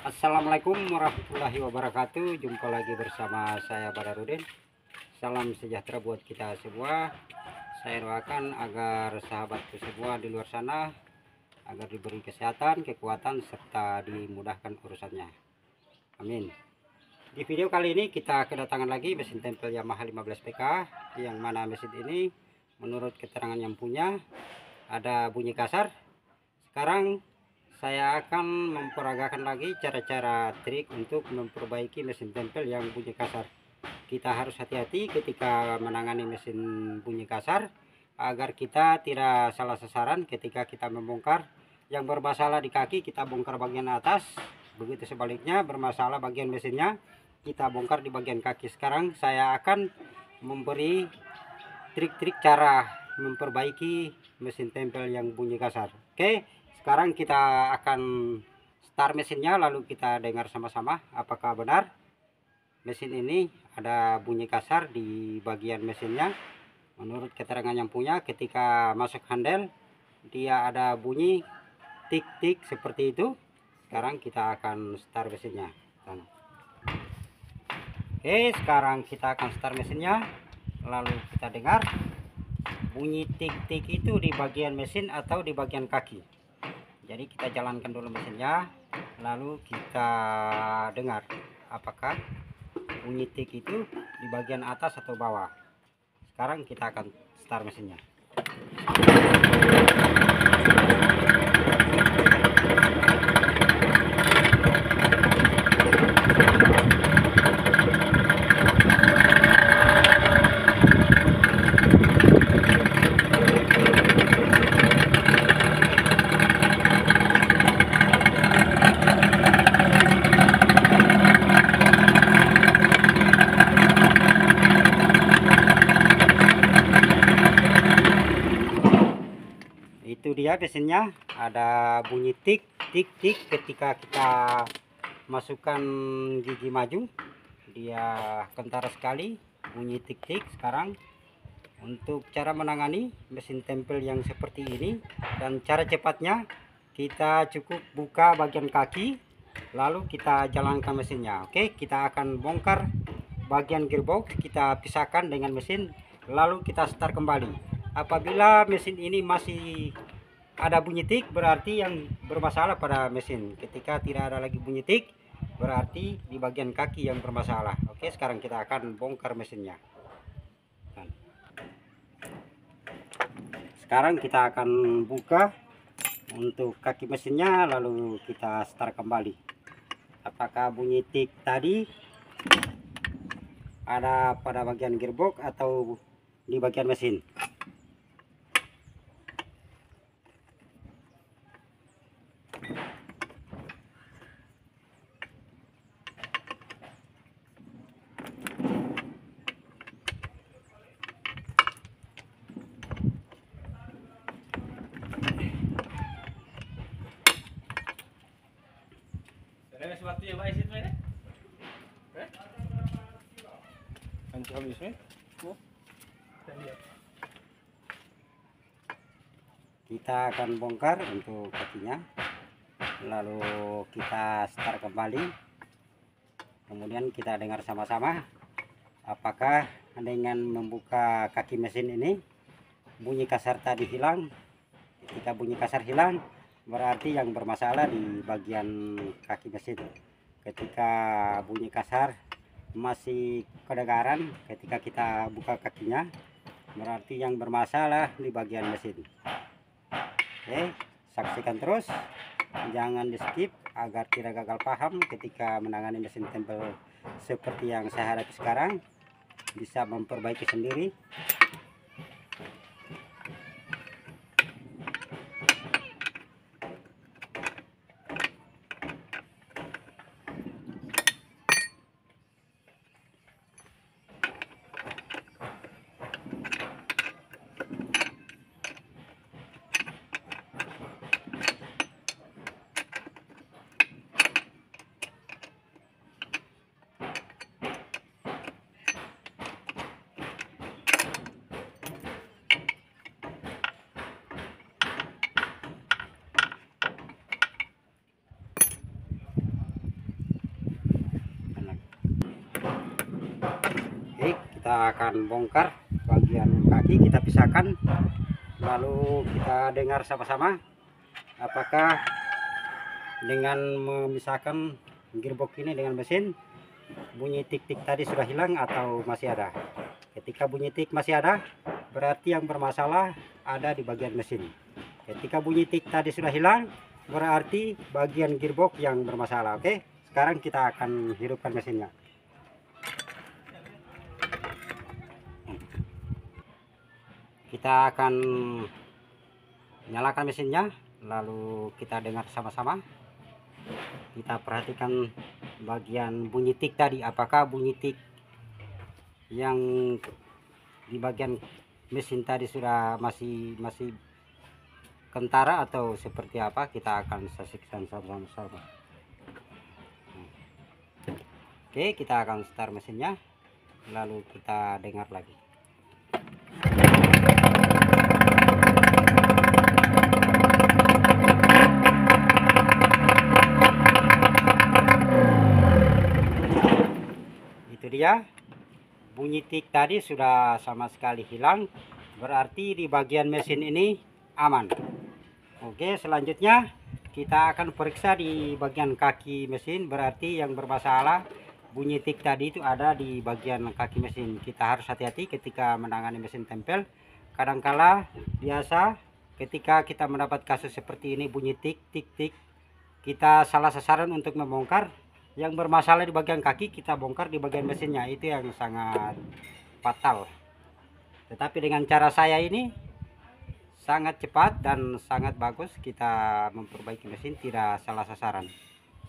Assalamualaikum warahmatullahi wabarakatuh. Jumpa lagi bersama saya Badarudin. Salam sejahtera buat kita semua. Saya doakan agar sahabatku semua di luar sana agar diberi kesehatan, kekuatan, serta dimudahkan urusannya. Amin. Di video kali ini kita kedatangan lagi mesin tempel Yamaha 15 PK, yang mana mesin ini menurut keterangan yang punya ada bunyi kasar. Sekarang saya akan memperagakan lagi cara-cara trik untuk memperbaiki mesin tempel yang bunyi kasar. Kita harus hati-hati ketika menangani mesin bunyi kasar agar kita tidak salah sasaran ketika kita membongkar. Yang bermasalah di kaki kita bongkar bagian atas, begitu sebaliknya bermasalah bagian mesinnya kita bongkar di bagian kaki. Sekarang saya akan memberi trik-trik cara memperbaiki mesin tempel yang bunyi kasar. Oke, sekarang kita akan start mesinnya, lalu kita dengar sama-sama apakah benar mesin ini ada bunyi kasar di bagian mesinnya. Menurut keterangan yang punya, ketika masuk handle dia ada bunyi tik-tik seperti itu. Sekarang kita akan start mesinnya. Oke, sekarang kita akan start mesinnya, lalu kita dengar bunyi tik-tik itu di bagian mesin atau di bagian kaki. Jadi kita jalankan dulu mesinnya, lalu kita dengar apakah bunyi tik itu di bagian atas atau bawah. Sekarang kita akan start mesinnya. Itu dia mesinnya, ada bunyi tik tik tik ketika kita masukkan gigi maju, dia kentara sekali bunyi tik tik. Sekarang untuk cara menangani mesin tempel yang seperti ini dan cara cepatnya, kita cukup buka bagian kaki lalu kita jalankan mesinnya. Oke, kita akan bongkar bagian gearbox, kita pisahkan dengan mesin, lalu kita start kembali. Apabila mesin ini masih ada bunyi tik, berarti yang bermasalah pada mesin. Ketika tidak ada lagi bunyi tik, berarti di bagian kaki yang bermasalah. Oke, sekarang kita akan bongkar mesinnya. Sekarang kita akan buka untuk kaki mesinnya, lalu kita start kembali. Apakah bunyi tik tadi ada pada bagian gearbox atau di bagian mesin? Kita akan bongkar untuk kakinya, lalu kita start kembali. Kemudian kita dengar sama-sama apakah dengan membuka kaki mesin ini bunyi kasar tadi hilang. Ketika bunyi kasar hilang, berarti yang bermasalah di bagian kaki mesin. Ketika bunyi kasar masih kedengaran ketika kita buka kakinya, berarti yang bermasalah di bagian mesin. Oke, saksikan terus, jangan di skip agar tidak gagal paham ketika menangani mesin tempel seperti yang saya hadapi sekarang, bisa memperbaiki sendiri. kita akan bongkar bagian kaki, kita pisahkan, lalu kita dengar sama-sama apakah dengan memisahkan gearbox ini dengan mesin, bunyi tik-tik tadi sudah hilang atau masih ada. Ketika bunyi tik masih ada, berarti yang bermasalah ada di bagian mesin. Ketika bunyi tik tadi sudah hilang, berarti bagian gearbox yang bermasalah. Oke, sekarang kita akan hidupkan mesinnya. Kita akan nyalakan mesinnya, lalu kita dengar sama-sama. Kita perhatikan bagian bunyi tik tadi, apakah bunyi tik yang di bagian mesin tadi sudah masih kentara atau seperti apa. Kita akan saksikan sama-sama. Oke, kita akan start mesinnya, lalu kita dengar lagi. Itu dia, bunyi tik tadi sudah sama sekali hilang, berarti di bagian mesin ini aman. Oke, selanjutnya kita akan periksa di bagian kaki mesin, berarti yang bermasalah bunyi tik tadi itu ada di bagian kaki mesin. Kita harus hati-hati ketika menangani mesin tempel. Kadangkala biasa ketika kita mendapat kasus seperti ini, bunyi tik tik tik, kita salah sasaran untuk membongkar. Yang bermasalah di bagian kaki, kita bongkar di bagian mesinnya. Itu yang sangat fatal. Tetapi dengan cara saya ini sangat cepat dan sangat bagus kita memperbaiki mesin, tidak salah sasaran.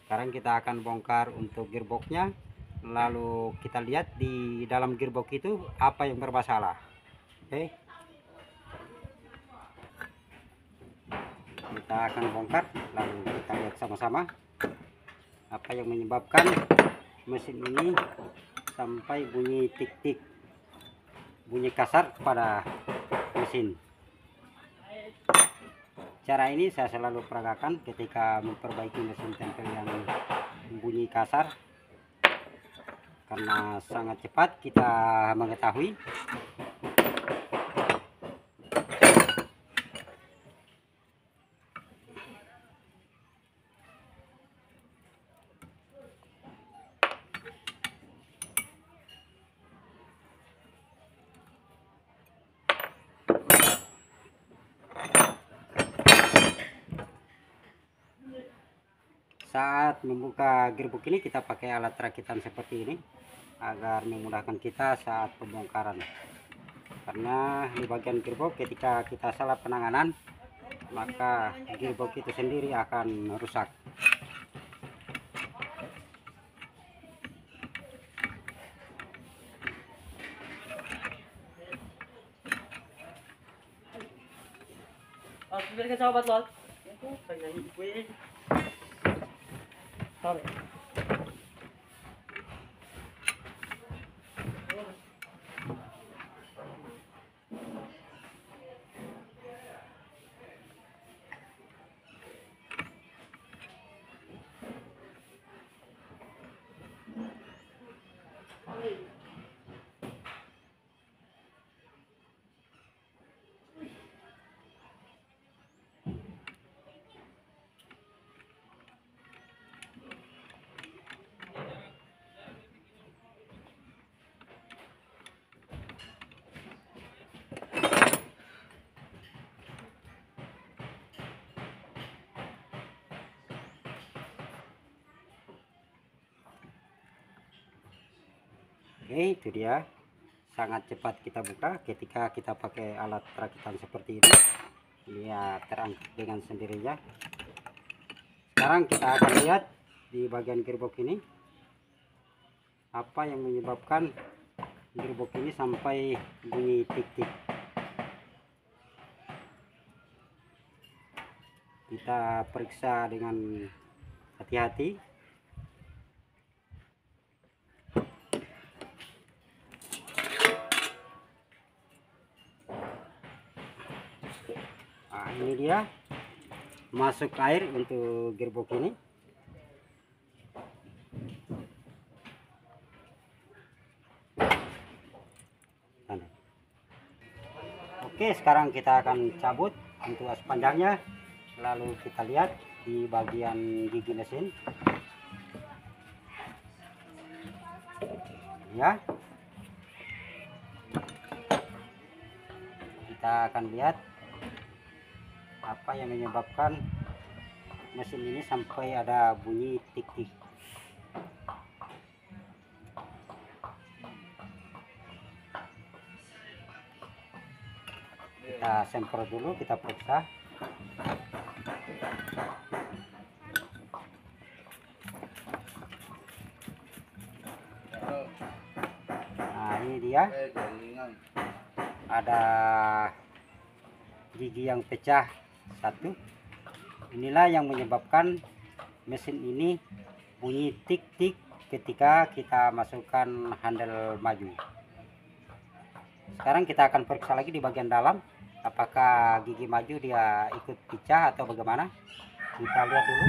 Sekarang kita akan bongkar untuk gearboxnya, lalu kita lihat di dalam gearbox itu apa yang bermasalah. Oke, kita akan bongkar, lalu kita lihat sama-sama apa yang menyebabkan mesin ini sampai bunyi tik-tik, bunyi kasar pada mesin. Cara ini saya selalu peragakan ketika memperbaiki mesin tempel yang bunyi kasar, karena sangat cepat kita mengetahui. Saat membuka gearbox ini kita pakai alat rakitan seperti ini agar memudahkan kita saat pembongkaran. Karena di bagian gearbox ketika kita salah penanganan, maka gearbox itu sendiri akan rusak. Biarkan sahabat lol. Itu saya gue. Sabe. Oke, itu dia, sangat cepat kita buka ketika kita pakai alat rakitan seperti ini. Dia terangkat dengan sendirinya. Sekarang kita akan lihat di bagian gearbox ini apa yang menyebabkan gearbox ini sampai bunyi tik-tik. Kita periksa dengan hati-hati. Nah, ini dia masuk air untuk gearbox ini. Oke, sekarang kita akan cabut untuk as panjangnya, lalu kita lihat di bagian gigi mesin ya. Kita akan lihat apa yang menyebabkan mesin ini sampai ada bunyi tik-tik. Kita semprot dulu, kita periksa. Nah, ini dia, ada gigi yang pecah satu. Inilah yang menyebabkan mesin ini bunyi tik-tik ketika kita masukkan handle maju. Sekarang kita akan periksa lagi di bagian dalam, apakah gigi maju dia ikut pecah atau bagaimana. Kita lihat dulu.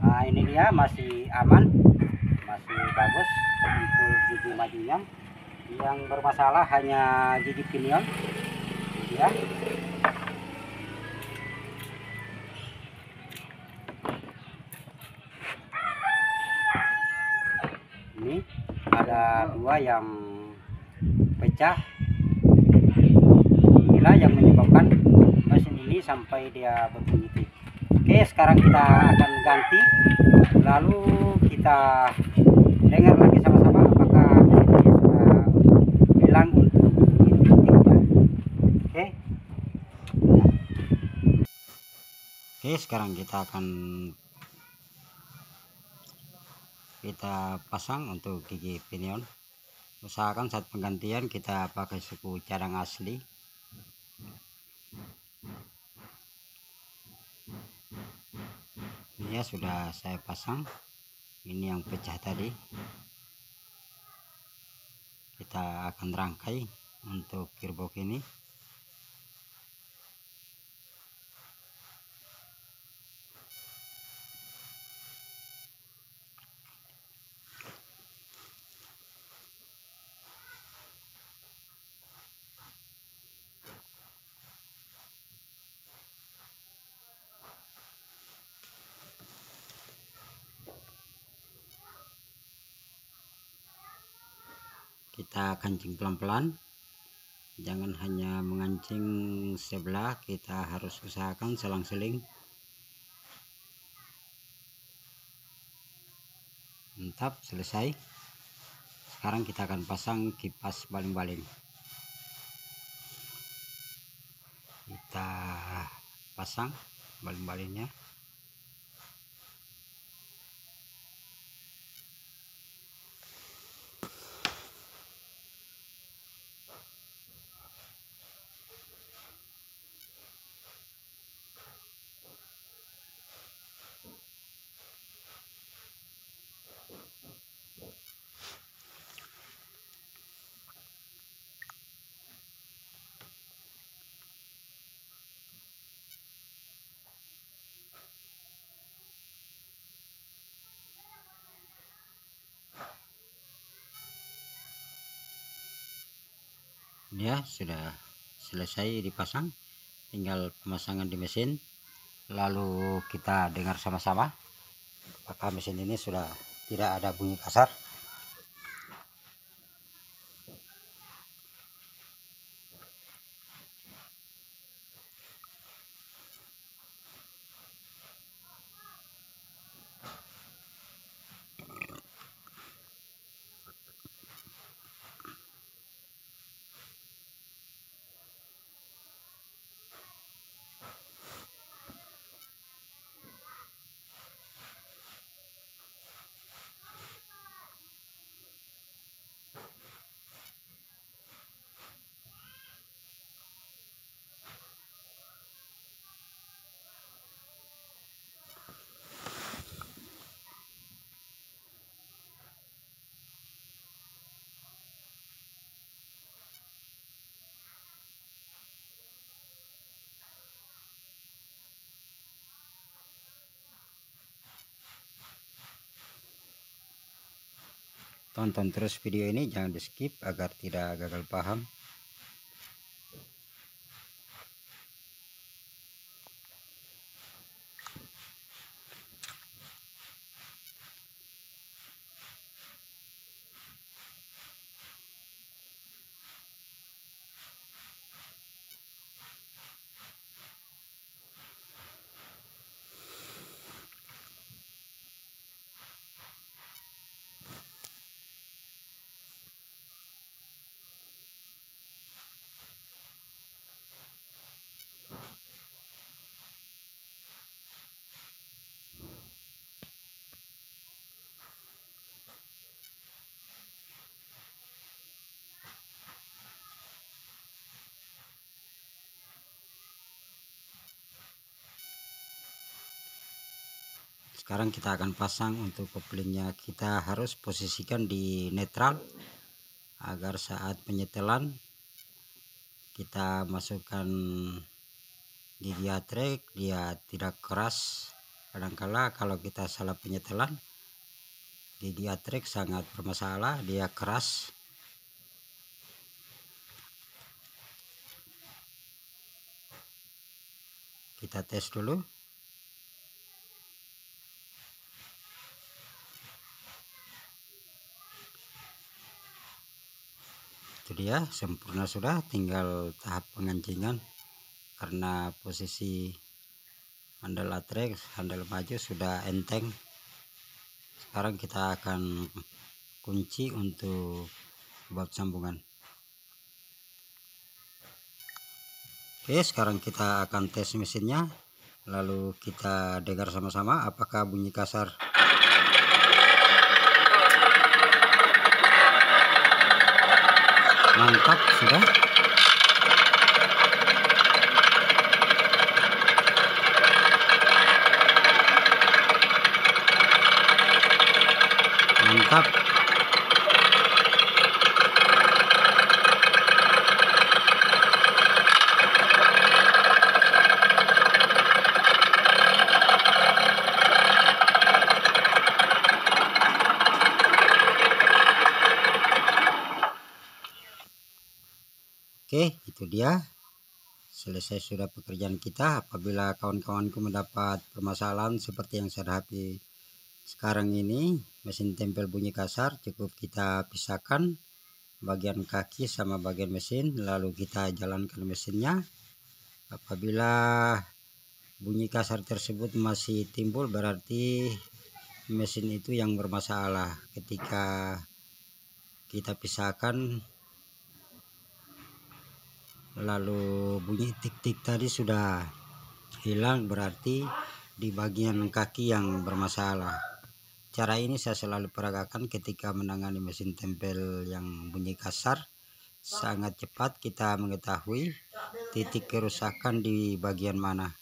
Nah, ini dia masih aman, masih bagus untuk gigi majunya. Yang bermasalah hanya gigi pinion ya. Ini ada dua yang pecah. Inilah yang menyebabkan mesin ini sampai dia berbunyi tik. Oke, sekarang kita akan ganti, lalu kita dengar lagi sama-sama apakah mesin ini sudah hilang untuk bunyi tik-tiknya. Oke. Oke, sekarang kita akan pasang untuk gigi pinion. Usahakan saat penggantian kita pakai suku cadang asli. Ini ya, sudah saya pasang. Ini yang pecah tadi. Kita akan rangkai untuk gearbox ini. Kita kancing pelan-pelan, jangan hanya mengancing sebelah, kita harus usahakan selang-seling. Mantap, selesai. Sekarang kita akan pasang kipas baling-baling. Kita pasang baling-balingnya. Ya, sudah selesai dipasang, tinggal pemasangan di mesin. Lalu kita dengar sama-sama apakah mesin ini sudah tidak ada bunyi kasar. Tonton terus video ini, jangan di skip agar tidak gagal paham. Sekarang kita akan pasang untuk koplingnya. Kita harus posisikan di netral agar saat penyetelan kita masukkan gigi atrek dia tidak keras. Kadangkala kalau kita salah penyetelan, gigi atrek sangat bermasalah, dia keras. Kita tes dulu. Itu dia, sempurna sudah, tinggal tahap pengancingan. Karena posisi handle atrek, handle maju sudah enteng. Sekarang kita akan kunci untuk baut sambungan. Oke, sekarang kita akan tes mesinnya, lalu kita dengar sama-sama apakah bunyi kasar. Mantap sudah. Mantap. Oke, itu dia. Selesai sudah pekerjaan kita. Apabila kawan-kawanku mendapat permasalahan seperti yang saya hadapi sekarang ini, mesin tempel bunyi kasar, cukup kita pisahkan bagian kaki sama bagian mesin, lalu kita jalankan mesinnya. Apabila bunyi kasar tersebut masih timbul, berarti mesin itu yang bermasalah. Ketika kita pisahkan lalu bunyi tik-tik tadi sudah hilang, berarti di bagian kaki yang bermasalah. Cara ini saya selalu peragakan ketika menangani mesin tempel yang bunyi kasar. Sangat cepat kita mengetahui titik kerusakan di bagian mana.